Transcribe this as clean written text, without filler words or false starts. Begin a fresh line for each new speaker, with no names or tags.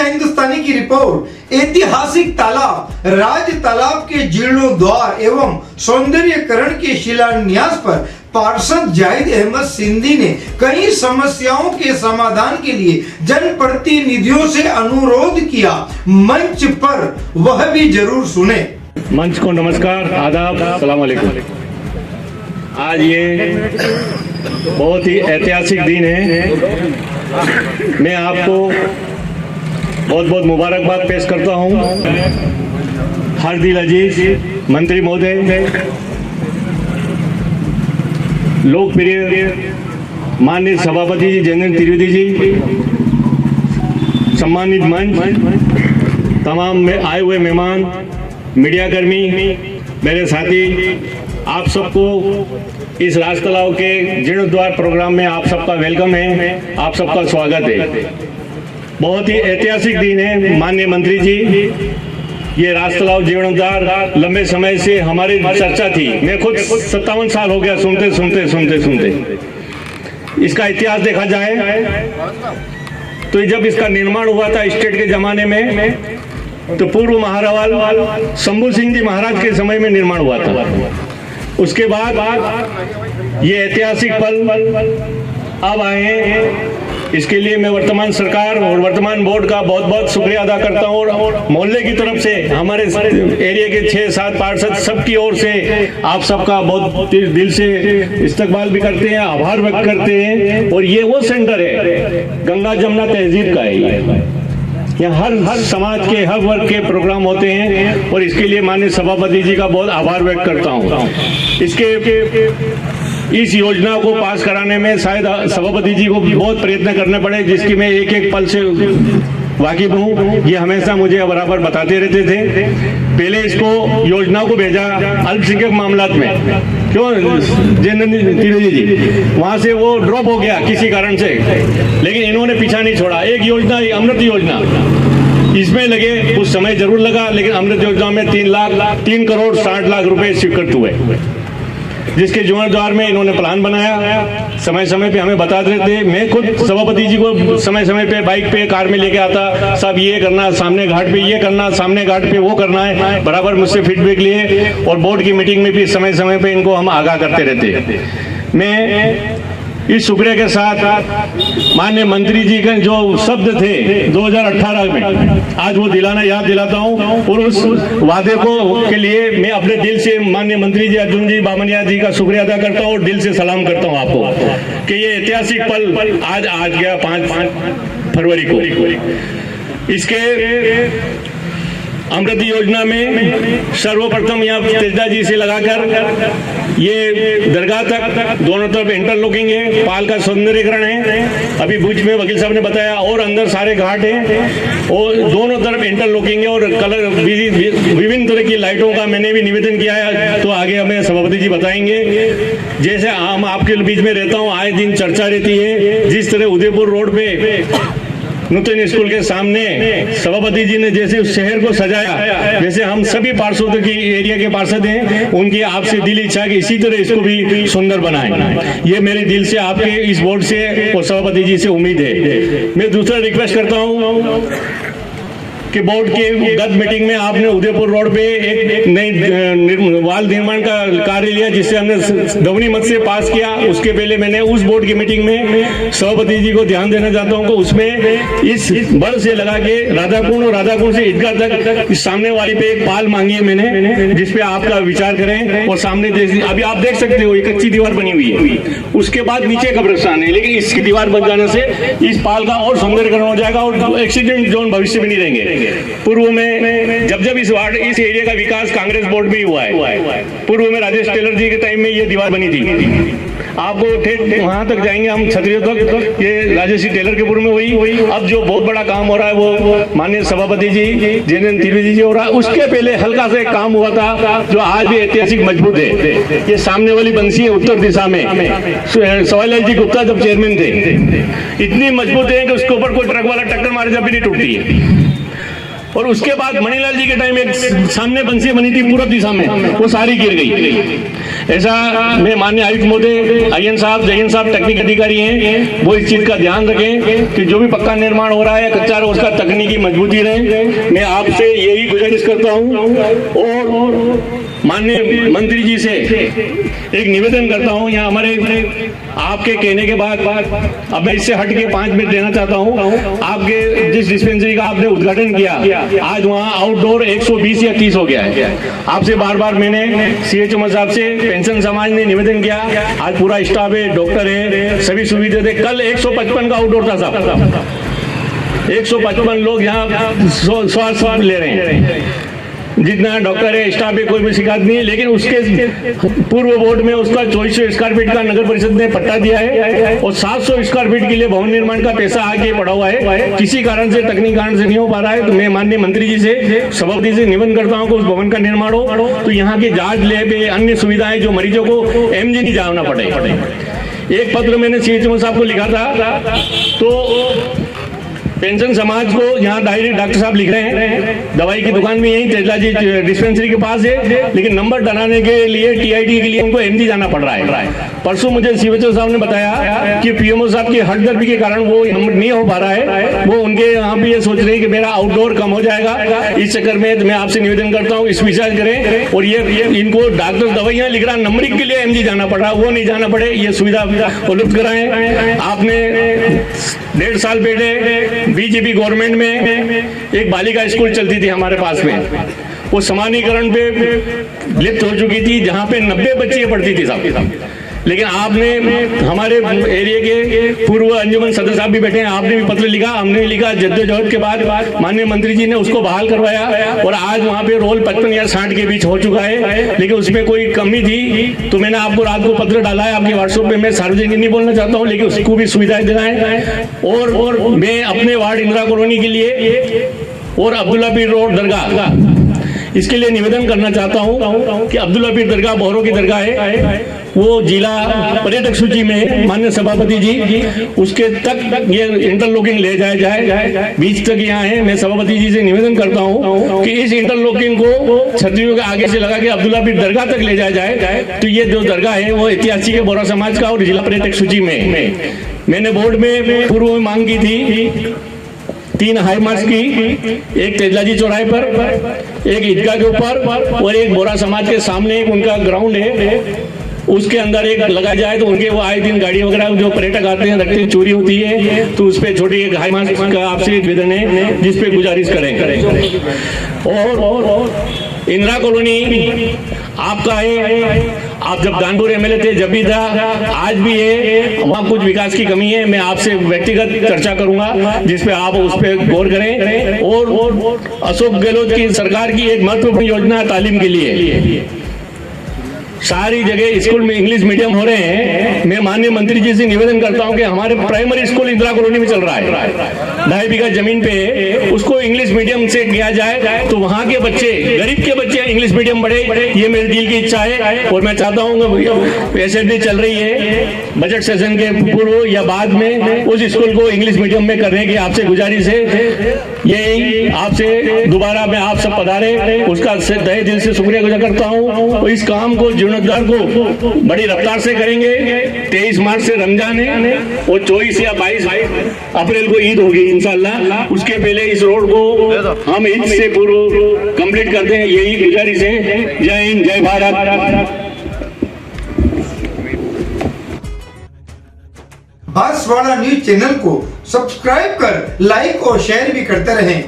हिंदुस्तानी की रिपोर्ट। ऐतिहासिक तालाब राज तालाब के जीर्णोद्धार एवं सौंदर्यकरण के शिलान्यास पर पार्षद जाहिद अहमद सिंधी ने कई समस्याओं के समाधान के लिए जनप्रतिनिधियों से अनुरोध किया। मंच पर वह भी जरूर सुने।
मंच को नमस्कार, आदाब, अस्सलाम वालेकुम। आज ये बहुत ही ऐतिहासिक दिन है। मैं आपको बहुत बहुत मुबारकबाद पेश करता हूँ। हर दिल अजीज मंत्री महोदय, लोकप्रिय माननीय सभापति जी जयेंद्र त्रिवेदी जी, सम्मानित मंच, तमाम में आए हुए मेहमान, मीडिया कर्मी, मेरे साथी, आप सबको इस राज तालाब के जीर्णोद्धार प्रोग्राम में आप सबका वेलकम है, आप सबका स्वागत है। बहुत ही ऐतिहासिक दिन है माननीय मंत्री जी। ये राज तालाब जीर्णोद्धार लंबे समय से हमारी चर्चा थी। मैं खुद 57 साल हो गया सुनते। इसका इतिहास देखा जाए तो जब इसका निर्माण हुआ था स्टेट के जमाने में, तो पूर्व महारावाल शंभू सिंह जी महाराज के समय में निर्माण हुआ था। उसके बाद ये ऐतिहासिक पल अब आए हैं। इसके लिए मैं वर्तमान सरकार और वर्तमान बोर्ड का बहुत बहुत शुक्रिया अदा करता हूँ। और मोहल्ले की तरफ से हमारे एरिया के 6-7 पार्षद सबकी ओर से आप सबका बहुत दिल से इस्तकबाल भी करते हैं, आभार व्यक्त करते हैं। और ये वो सेंटर है, गंगा जमुना तहजीब का है। यहाँ हर समाज के हर वर्ग के प्रोग्राम होते हैं और इसके लिए माननीय सभापति जी का बहुत आभार व्यक्त करता हूँ। इस योजना को पास कराने में शायद सभापति जी को बहुत प्रयत्न करने पड़े, जिसकी मैं एक पल से वाकिफ हूँ। ये हमेशा मुझे बराबर बताते रहते थे। पहले इसको योजना को भेजा अल्पसंख्यक मामलात में, क्यों जयेंद्र त्रिवेदी जी, वहाँ से वो ड्रॉप हो गया किसी कारण से, लेकिन इन्होंने पीछा नहीं छोड़ा। एक योजना अमृत योजना, इसमें लगे कुछ समय जरूर लगा, लेकिन अमृत योजना में 3 करोड़ 60 लाख रुपए स्वीकृत हुए, जिसके जीर्णोद्धार में इन्होंने प्लान बनाया। समय समय पे हमें बताते थे। मैं खुद सभापति जी को समय समय पे बाइक पे कार में लेके आता, सब ये करना, सामने घाट पे ये करना, सामने घाट पे वो करना है, बराबर मुझसे फीडबैक लिए। और बोर्ड की मीटिंग में भी समय समय पे इनको हम आगाह करते रहते। मैं इस शुक्रिया के साथ माननीय मंत्री जी के जो शब्द थे 2018 में, आज वो याद दिलाता हूँ। और उस वादे को के लिए मैं अपने दिल से माननीय मंत्री जी अर्जुन जी बामनिया जी का शुक्रिया अदा करता हूँ और दिल से सलाम करता हूँ आपको कि ये ऐतिहासिक पल आज गया 5 फरवरी को। इसके अमृत योजना में सर्वप्रथम यहाँ तेजा जी से लगाकर ये दरगाह तक दोनों तरफ इंटरलॉकिंग है, पाल का सौंदर्यीकरण है। अभी भुज में वकील साहब ने बताया, और अंदर सारे घाट हैं और दोनों तरफ इंटरलॉकिंग है और कलर विभिन्न तरह की लाइटों का मैंने भी निवेदन किया है, तो आगे हमें सभापति जी बताएंगे। जैसे हम आपके बीच में रहता हूँ, आए दिन चर्चा रहती है। जिस तरह उदयपुर रोड पे नूतन स्कूल के सामने सभापति जी ने जैसे उस शहर को सजाया, जैसे हम सभी पार्षदों की एरिया के पार्षद हैं, उनकी आपसे दिल इच्छा कि इसी तरह इसको भी सुंदर बनाएं। ये मेरे दिल से आपके इस बोर्ड से और सभापति जी से उम्मीद है। मैं दूसरा रिक्वेस्ट करता हूँ कि बोर्ड के गत मीटिंग में आपने उदयपुर रोड पे एक नई वाल निर्माण का कार्य लिया, जिससे हमने ध्वनि मत से पास किया। उसके पहले मैंने उस बोर्ड की मीटिंग में सभापति जी को ध्यान देना चाहता हूँ कि उसमें इस बल से लगा के राधाकुंड और राधाकुंड से ईदगाह तक इस सामने वाली पे एक पाल मांगी है मैंने, जिसपे आपका विचार करें। और सामने अभी आप देख सकते हो एक कच्ची दीवार बनी हुई है, उसके बाद नीचे कब्रिस्तान है, लेकिन इसकी दीवार बन जाने से इस पाल का और सौंदर्यीकरण हो जाएगा और एक्सीडेंट जोन भविष्य में नहीं रहेंगे। पूर्व में जब इस एरिया का विकास कांग्रेस बोर्ड में ही हुआ है, पूर्व में राजेश टेलर जी के टाइम में ये दीवार बनी थी। आपको ठेठ वहां तक जाएंगे हम छतरियों तक, ये राजेश टेलर के पूर्व में हुई। अब जो बहुत बड़ा काम हो रहा है वो माननीय सभापति जी जयेंद्र त्रिवेदी जी हो रहा है। उसके पहले हल्का सा एक काम हुआ था जो आज भी ऐतिहासिक मजबूत है। ये सामने वाली बंसी है उत्तर दिशा में, सवाईलाल जी गुप्ता जब चेयरमैन थे, इतनी मजबूत है कि उसके ऊपर कोई ट्रक वाला टक्कर मारे जब भी नहीं टूटती है। और उसके बाद मणिलाल जी के टाइम एक सामने बंसी बनी थी पूर्व दिशा में, वो सारी गिर गई। ऐसा मैं माननीय आयुक्त महोदय आईएन साहब टेक्निक अधिकारी हैं, वो इस चीज का ध्यान रखें कि जो भी पक्का निर्माण हो रहा है कच्चा रोड उसका तकनीकी मजबूती रहे। मैं आपसे यही गुजारिश करता हूं और माननीय मंत्री जी से एक निवेदन करता हूं, यहाँ हमारे आपके कहने के बाद अब मैं इससे हट के 5 मिनट देना चाहता हूं। आपके जिस डिस्पेंसरी का आपने उद्घाटन किया आज वहाँ आउटडोर 120 या 30 हो गया है। आपसे बार बार मैंने CHO साहब से पेंशन समाज ने निवेदन किया, आज पूरा स्टाफ है, डॉक्टर है, सभी सुविधा थे। कल 155 का आउटडोर था साहब, 155 लोग यहाँ स्वास्थ्य ले रहे हैं। जितना डॉक्टर है, स्टाफ है, कोई भी शिकायत नहीं है। लेकिन उसके पूर्व बोर्ड में उसका 2400 स्क्वायर फीट का नगर परिषद ने पट्टा दिया है और 700 स्क्वायर फीट के लिए भवन निर्माण का पैसा आगे बढ़ा हुआ है। किसी कारण से, तकनीकी कारण से नहीं हो पा रहा है। तो मैं माननीय मंत्री जी से, सभापति से निवेदन करता हूँ कि उस भवन का निर्माण हो तो यहाँ की जांच लैब, अन्य सुविधाएं जो मरीजों को MG नहीं जाना पड़े। एक पत्र मैंने CHO साहब को लिखा था, तो पेंशन समाज को यहाँ डायरेक्ट डॉक्टर साहब लिख रहे हैं, दवाई की दुकान भी यही तेजला जी डिस्पेंसरी के पास है, लेकिन नंबर डलाने के लिए TID के लिए उनको MG जाना पड़ रहा है। परसों मुझे CHO साहब ने बताया कि PMO साहब की हट दर्द के कारण वो नहीं हो पा रहा है। वो उनके यहाँ भी ये सोच रहे हैं कि मेरा आउटडोर कम हो जाएगा। इस चक्कर में मैं आपसे निवेदन करता हूँ इस विचार करें और ये इनको डॉक्टर दवाइयाँ लिख रहा, नंबरिंग के लिए MG जाना पड़ रहा, वो नहीं जाना पड़े, ये सुविधा उपलब्ध कराएं। आपने 1.5 साल पहले BJP गवर्नमेंट में एक बालिका स्कूल चलती थी हमारे पास में, वो समानीकरण पे लिप्त हो चुकी थी, जहाँ पे 90 बच्चियां पढ़ती थी साहब। लेकिन आपने हमारे एरिया के पूर्व अंजुमन सदस्य साहब भी बैठे हैं, आपने भी पत्र लिखा, हमने भी लिखा। जद्दोजहद के बाद माननीय मंत्री जी ने उसको बहाल करवाया और आज वहाँ पे रोल 55 या 60 के बीच हो चुका है। लेकिन उसमें कोई कमी थी तो मैंने आपको रात को पत्र डाला है आपके व्हाट्सएप पे। मैं सार्वजनिक नहीं बोलना चाहता हूँ, लेकिन उसको भी सुविधाएं देना है। और मैं अपने वार्ड इंदिरा कॉलोनी के लिए और अब्दुल्ला पीर रोड दरगाह, इसके लिए निवेदन करना चाहता हूं कि अब्दुल्ला पीर दरगाह बोहरों की दरगाह है, वो जिला पर्यटक सूची में माननीय सभापति जी उसके तक ये इंटरलॉकिंग ले जाया जाए, बीच तक यहाँ है। मैं सभापति जी से निवेदन करता हूँ कि इस इंटरलॉकिंग को छतरियों के आगे से लगा के अब्दुल्ला पीर दरगाह तक ले जाया जाए। तो ये जो दरगाह है वो ऐतिहासिक है बोहरा समाज का और जिला पर्यटक सूची में। मैंने बोर्ड में पूर्व में मांग की थी 3 हाई मार्क्स की, एक तेजलाजी चौराहे पर, एक ईदगाह के ऊपर और एक बोरा समाज के सामने एक उनका ग्राउंड है, उसके अंदर एक लगा जाए तो उनके वो आए दिन गाड़ी वगैरह जो पर्यटक आते हैं रखते हैं, चोरी होती है, तो उस पर छोटी एक हाई मार्क्स का आपसे निवेदन है जिसपे गुजारिश करें। और इंदिरा कॉलोनी आपका है, आप जब दानपुर MLA थे जब भी था, आज भी है, वहाँ कुछ विकास की कमी है। मैं आपसे व्यक्तिगत चर्चा करूंगा जिसपे आप उस पर गौर करें। और अशोक गहलोत की सरकार की एक महत्वपूर्ण योजना है तालीम के लिए, सारी जगह स्कूल में इंग्लिश मीडियम हो रहे हैं। मैं माननीय मंत्री जी से निवेदन करता हूं कि हमारे प्राइमरी स्कूल इंदिरा कॉलोनी में चल रहा है, 2.5 बीघा जमीन पे, उसको इंग्लिश मीडियम से किया जाए तो वहां के बच्चे, गरीब के बच्चे इंग्लिश मीडियम पढ़े, ये मेरे दिल की इच्छा है। और मैं चाहता हूँ SFD चल रही है, बजट सेशन के पूर्व या बाद में उस स्कूल को इंग्लिश मीडियम में करने की आपसे गुजारिश है। यही आपसे दोबारा मैं आप सब पधारे उसका तहे दिल से शुक्रिया गुजार करता हूँ। इस काम को जीर्णोद्धार को बड़ी रफ्तार से करेंगे। 23 मार्च से रमजान है और 24 या 22 अप्रैल को ईद होगी इंशाल्लाह। उसके पहले इस रोड को हम ईद से पूर्व कंप्लीट कर दें, यही गुजारिश है। जय हिंद, जय भारत।
बांसवाड़ा न्यूज चैनल को सब्सक्राइब कर लाइक और शेयर भी करते रहें।